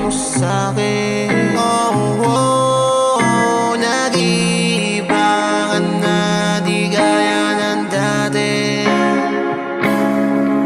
mo sa'kin. Oh, oh, nag-iiba ka na, di gaya ng dati.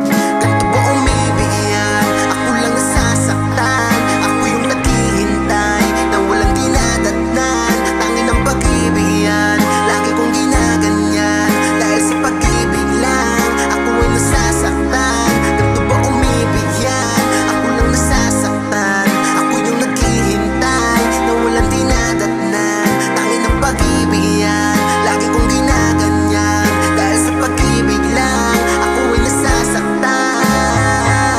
Ganito ba umibigyan? Ako lang nasasaktan. Ako yung naghihintay na walang dinadatnan. Tangin ng pag-ibig yan, lagi kong ginaganyan. Dahil sa pag-ibig lang, ako ay nasasaktan. Ganito ba umibig yan? Ako lang nasasaktan. Ako yung naghihintay na walang dinadatnan. Tangin ng pag-ibig yan, lagi kong ginaganyan. Dahil sa pag-ibig lang, ako ay nasasaktan.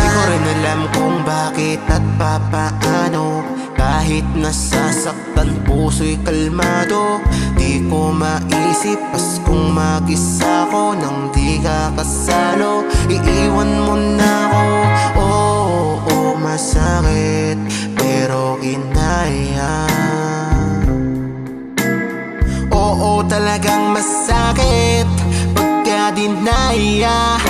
Di ko rin alam kung bakit at papaano. Kahit nasasaktan, puso'y kalmado. Di ko maisip pas kung mag-isa ko nang di ka kasalo. Iiwan mo na ako, oo, masakit pero kinaya. Oo, talagang masakit pagka dinaya.